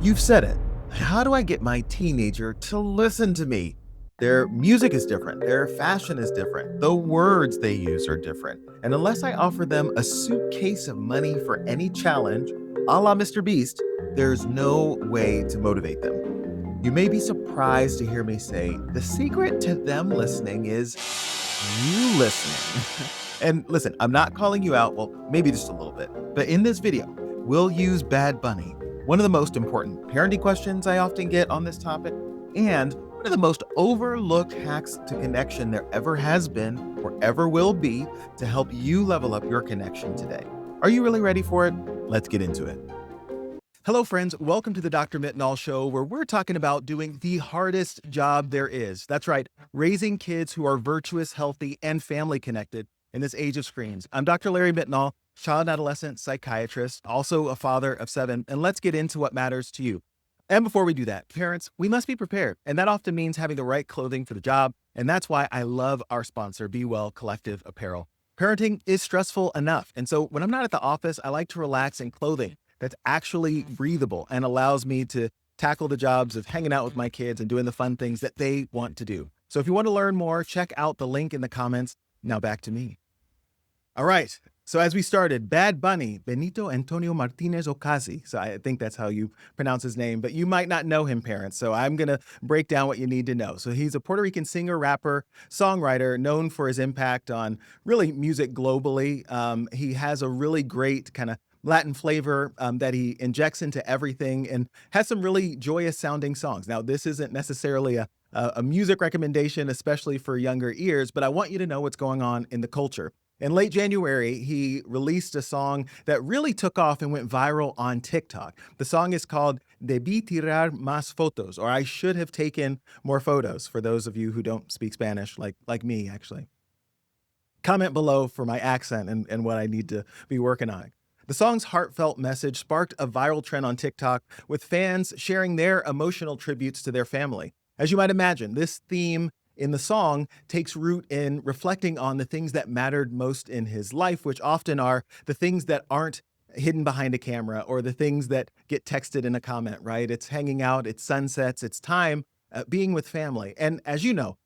You've said it. How do I get my teenager to listen to me? Their music is different. Their fashion is different. The words they use are different. And unless I offer them a suitcase of money for any challenge, a la Mr. Beast, there's no way to motivate them. You may be surprised to hear me say the secret to them listening is you listening. And listen, I'm not calling you out, well, maybe just a little bit, but in this video, we'll use Bad Bunny, one of the most important parenting questions I often get on this topic, and one of the most overlooked hacks to connection there ever has been or ever will be to help you level up your connection today. Are you really ready for it? Let's get into it. Hello, friends. Welcome to the Dr. Mitnaul Show, where we're talking about doing the hardest job there is. That's right, raising kids who are virtuous, healthy, and family connected in this age of screens. I'm Dr. Larry Mitnaul, child and adolescent psychiatrist, also a father of 7, and let's get into what matters to you. And before we do that, parents, we must be prepared, and that often means having the right clothing for the job, and that's why I love our sponsor, Be Well Collective Apparel. Parenting is stressful enough, and so when I'm not at the office, I like to relax in clothing that's actually breathable and allows me to tackle the jobs of hanging out with my kids and doing the fun things that they want to do. So if you want to learn more, check out the link in the comments. Now back to me. All right. So as we started, Bad Bunny, Benito Antonio Martinez Ocasio. So I think that's how you pronounce his name, but you might not know him, parents. So I'm going to break down what you need to know. So he's a Puerto Rican singer, rapper, songwriter, known for his impact on really music globally. He has a really great kind of Latin flavor that he injects into everything and has some really joyous sounding songs. Now, this isn't necessarily a music recommendation, especially for younger ears, but I want you to know what's going on in the culture. In late January, he released a song that really took off and went viral on TikTok. The song is called Debí tirar más fotos, or I should have taken more photos, for those of you who don't speak Spanish, like me, actually. Comment below for my accent and what I need to be working on. The song's heartfelt message sparked a viral trend on TikTok, with fans sharing their emotional tributes to their family. As you might imagine, this theme in the song takes root in reflecting on the things that mattered most in his life, which often are the things that aren't hidden behind a camera or the things that get texted in a comment, right? It's hanging out, it's sunsets, it's time being with family. And as you know,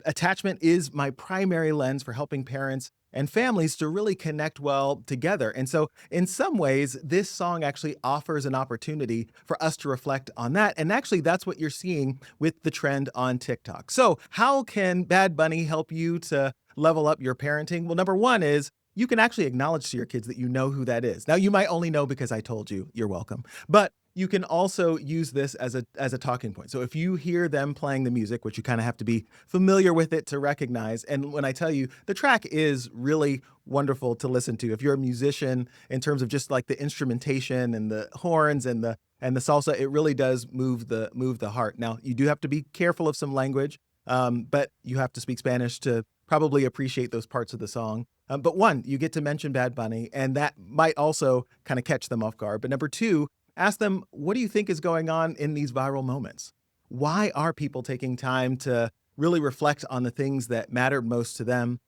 attachment is my primary lens for helping parents and families to really connect well together. And so in some ways, this song actually offers an opportunity for us to reflect on that. And actually, that's what you're seeing with the trend on TikTok. So how can Bad Bunny help you to level up your parenting? Well, number one is you can actually acknowledge to your kids that you know who that is. Now, you might only know because I told you. You're welcome. But you can also use this as a talking point. So if you hear them playing the music, which you kind of have to be familiar with it to recognize, and when I tell you, the track is really wonderful to listen to. If you're a musician, in terms of just like the instrumentation and the horns and the salsa, it really does move the heart. Now, you do have to be careful of some language, but you have to speak Spanish to probably appreciate those parts of the song. But one, you get to mention Bad Bunny, and that might also kind of catch them off guard. But number two, ask them, what do you think is going on in these viral moments? Why are people taking time to really reflect on the things that mattered most to them,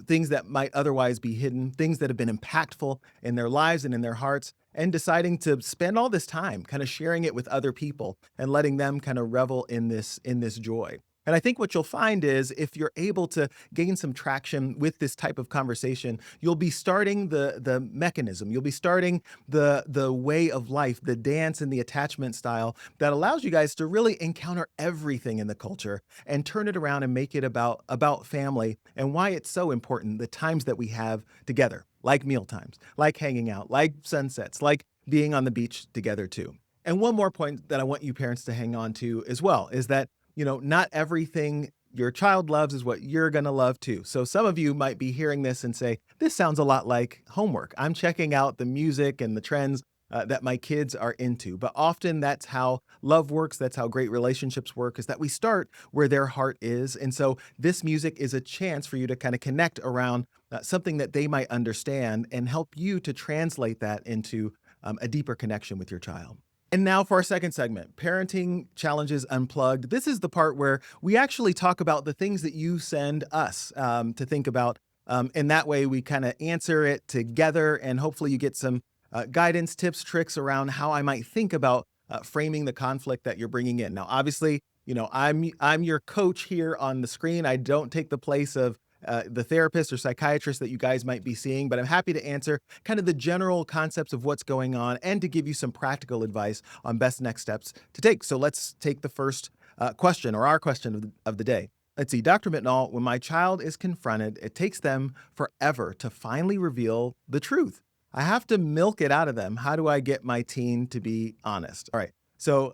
things that might otherwise be hidden, things that have been impactful in their lives and in their hearts, and deciding to spend all this time kind of sharing it with other people and letting them kind of revel in this joy? And I think what you'll find is if you're able to gain some traction with this type of conversation, you'll be starting the mechanism, you'll be starting the way of life, the dance and the attachment style that allows you guys to really encounter everything in the culture and turn it around and make it about family and why it's so important, the times that we have together, like meal times, like hanging out, like sunsets, like being on the beach together too. And one more point that I want you parents to hang on to as well is that not everything your child loves is what you're going to love too. So some of you might be hearing this and say, this sounds a lot like homework. I'm checking out the music and the trends that my kids are into. But often that's how love works. That's how great relationships work, is that we start where their heart is. And so this music is a chance for you to kind of connect around something that they might understand and help you to translate that into a deeper connection with your child. And now for our second segment, Parenting Challenges Unplugged. This is the part where we actually talk about the things that you send us to think about. And that way we kind of answer it together, and hopefully you get some guidance, tips, tricks around how I might think about framing the conflict that you're bringing in. Now, obviously, I'm your coach here on the screen. I don't take the place of the therapist or psychiatrist that you guys might be seeing, but I'm happy to answer kind of the general concepts of what's going on and to give you some practical advice on best next steps to take. So let's take the first question, or our question of the day. Let's see, Dr. Mitnaul, when my child is confronted, it takes them forever to finally reveal the truth. I have to milk it out of them. How do I get my teen to be honest? All right. So,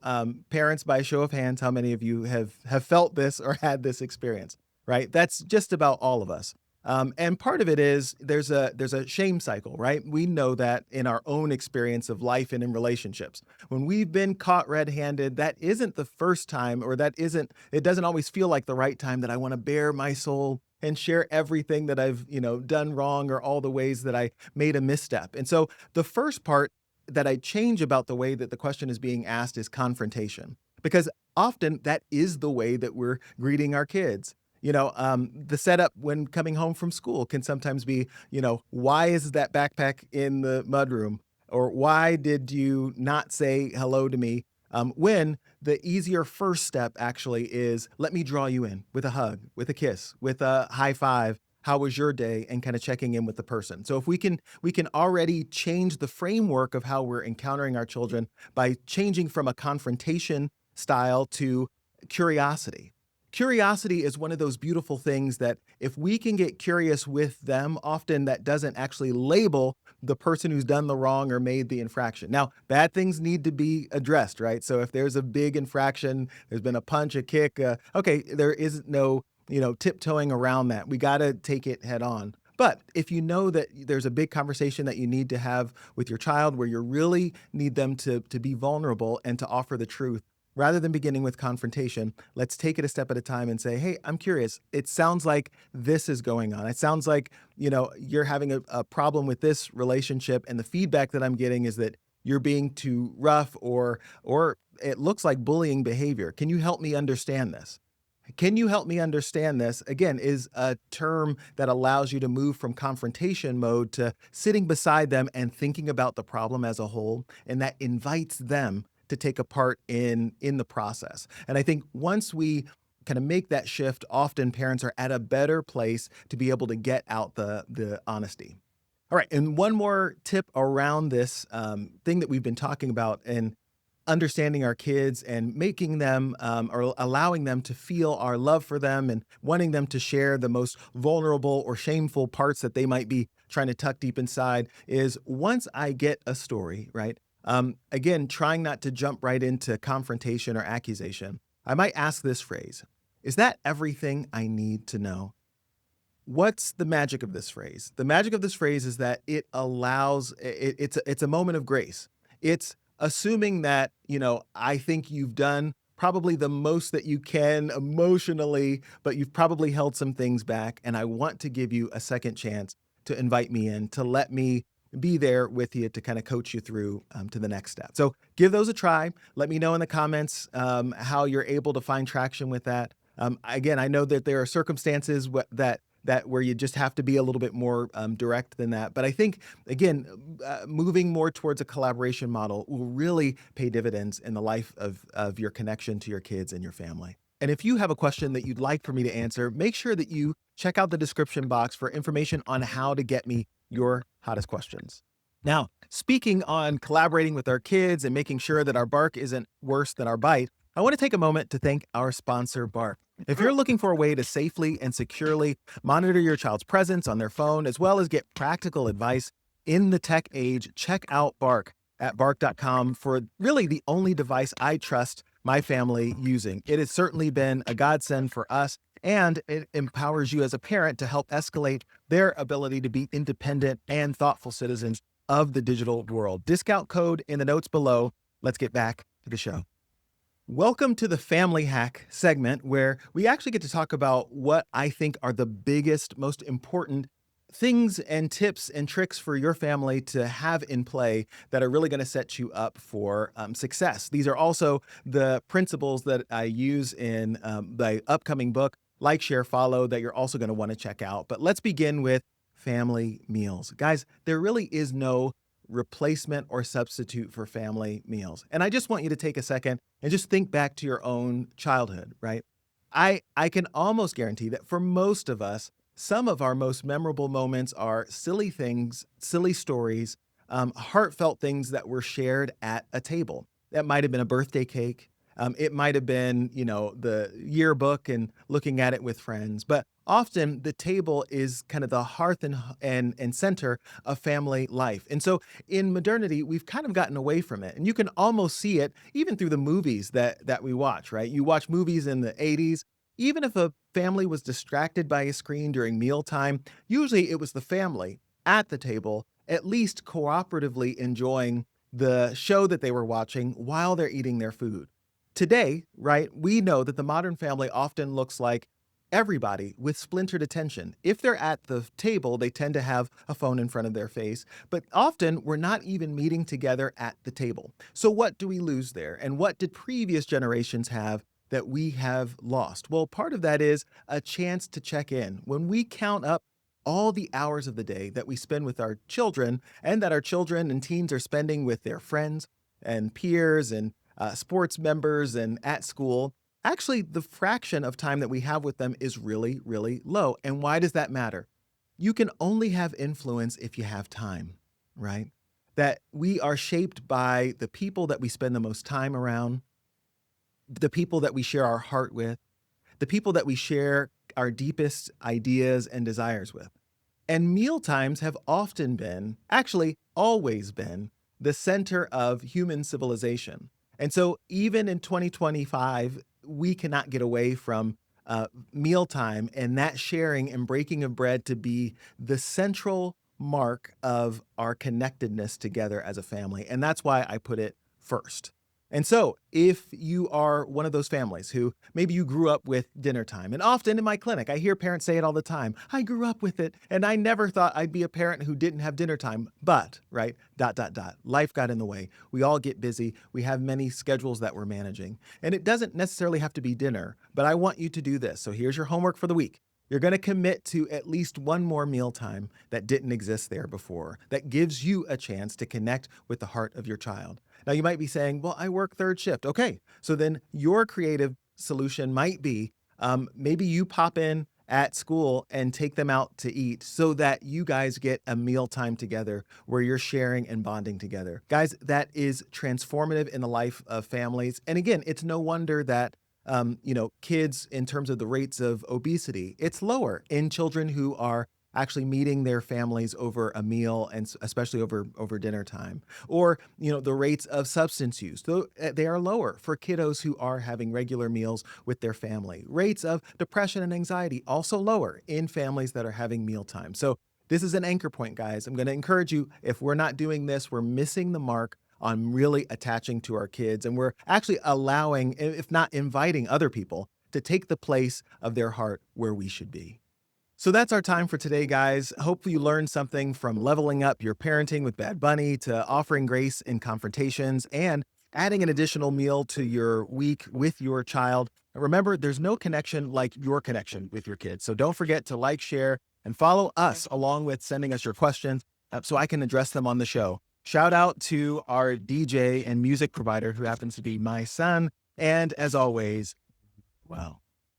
parents, by show of hands, how many of you have felt this or had this experience? Right? That's just about all of us. And part of it is there's a shame cycle, right? We know that in our own experience of life and in relationships. When we've been caught red-handed, that isn't the first time, or it doesn't always feel like the right time that I want to bare my soul and share everything that I've, done wrong, or all the ways that I made a misstep. And so the first part that I change about the way that the question is being asked is confrontation, because often that is the way that we're greeting our kids. The setup when coming home from school can sometimes be, why is that backpack in the mudroom? Or why did you not say hello to me? When the easier first step actually is, let me draw you in with a hug, with a kiss, with a high five. How was your day? And kind of checking in with the person. So if we can already change the framework of how we're encountering our children by changing from a confrontation style to curiosity. Curiosity is one of those beautiful things that if we can get curious with them, often that doesn't actually label the person who's done the wrong or made the infraction. Now, bad things need to be addressed, right? So if there's a big infraction, there's been a punch, a kick, okay, there isn't no, tiptoeing around that. We got to take it head on. But if you know that there's a big conversation that you need to have with your child where you really need them to be vulnerable and to offer the truth, rather than beginning with confrontation, let's take it a step at a time and say, hey, I'm curious. It sounds like this is going on. It sounds like, you're having a problem with this relationship. And the feedback that I'm getting is that you're being too rough, or it looks like bullying behavior. Can you help me understand this? Can you help me understand this? Again, is a term that allows you to move from confrontation mode to sitting beside them and thinking about the problem as a whole. And that invites them to take a part in the process. And I think once we kind of make that shift, often parents are at a better place to be able to get out the honesty. All right, and one more tip around this thing that we've been talking about, and understanding our kids and making them or allowing them to feel our love for them and wanting them to share the most vulnerable or shameful parts that they might be trying to tuck deep inside is, once I get a story, right? Again, trying not to jump right into confrontation or accusation, I might ask this phrase: is that everything I need to know? What's the magic of this phrase? The magic of this phrase is that it allows, it's a moment of grace. It's assuming that, I think you've done probably the most that you can emotionally, but you've probably held some things back. And I want to give you a second chance to invite me in, to let me be there with you to kind of coach you through to the next step. So give those a try. Let me know in the comments how you're able to find traction with that. Again, I know that there are circumstances that where you just have to be a little bit more direct than that. But I think, again, moving more towards a collaboration model will really pay dividends in the life of your connection to your kids and your family. And if you have a question that you'd like for me to answer, make sure that you check out the description box for information on how to get me your hottest questions. Now, speaking on collaborating with our kids and making sure that our bark isn't worse than our bite, I want to take a moment to thank our sponsor, Bark. If you're looking for a way to safely and securely monitor your child's presence on their phone, as well as get practical advice in the tech age, check out Bark at bark.com for really the only device I trust my family using. It has certainly been a godsend for us, and it empowers you as a parent to help escalate their ability to be independent and thoughtful citizens of the digital world. Discount code in the notes below. Let's get back to the show. Welcome to the Family Hack segment, where we actually get to talk about what I think are the biggest, most important things and tips and tricks for your family to have in play that are really going to set you up for success. These are also the principles that I use in the upcoming book, Like, Share, Follow, that you're also going to want to check out. But let's begin with family meals. Guys, there really is no replacement or substitute for family meals. And I just want you to take a second and just think back to your own childhood, right? I can almost guarantee that for most of us, some of our most memorable moments are silly things, silly stories, heartfelt things that were shared at a table. That might have been a birthday cake. It might have been, the yearbook and looking at it with friends. But often the table is kind of the hearth and center of family life. And so in modernity, we've kind of gotten away from it. And you can almost see it even through the movies that we watch, right? You watch movies in the 80s. Even if a family was distracted by a screen during mealtime, usually it was the family at the table, at least cooperatively enjoying the show that they were watching while they're eating their food. Today, right, we know that the modern family often looks like everybody with splintered attention. If they're at the table, they tend to have a phone in front of their face, but often we're not even meeting together at the table. So, what do we lose there? And what did previous generations have that we have lost? Well, part of that is a chance to check in. When we count up all the hours of the day that we spend with our children and that our children and teens are spending with their friends and peers and sports members and at school, actually, the fraction of time that we have with them is really, really low. And why does that matter? You can only have influence if you have time, right? That we are shaped by the people that we spend the most time around, the people that we share our heart with, the people that we share our deepest ideas and desires with. And meal times have often been, actually always been, the center of human civilization. And so even in 2025, we cannot get away from mealtime and that sharing and breaking of bread to be the central mark of our connectedness together as a family. And that's why I put it first. And so, if you are one of those families who maybe you grew up with dinner time, and often in my clinic, I hear parents say it all the time, I grew up with it, and I never thought I'd be a parent who didn't have dinner time. But, right, dot, dot, dot, life got in the way. We all get busy. We have many schedules that we're managing. And it doesn't necessarily have to be dinner, but I want you to do this. So here's your homework for the week. You're going to commit to at least one more mealtime that didn't exist there before, that gives you a chance to connect with the heart of your child. Now, you might be saying, well, I work third shift. Okay, so then your creative solution might be maybe you pop in at school and take them out to eat so that you guys get a meal time together where you're sharing and bonding together. Guys, that is transformative in the life of families. And again, it's no wonder that kids in terms of the rates of obesity, it's lower in children who are actually meeting their families over a meal and especially over dinner time. Or, the rates of substance use, though they are lower for kiddos who are having regular meals with their family. Rates of depression and anxiety also lower in families that are having mealtime. So this is an anchor point, guys. I'm going to encourage you, if we're not doing this, we're missing the mark on really attaching to our kids. And we're actually allowing, if not inviting other people to take the place of their heart where we should be. So that's our time for today, guys. Hopefully you learned something from leveling up your parenting with Bad Bunny to offering grace in confrontations and adding an additional meal to your week with your child. And remember, there's no connection like your connection with your kids. So don't forget to like, share, and follow us along with sending us your questions so I can address them on the show. Shout out to our DJ and music provider who happens to be my son. And as always, well,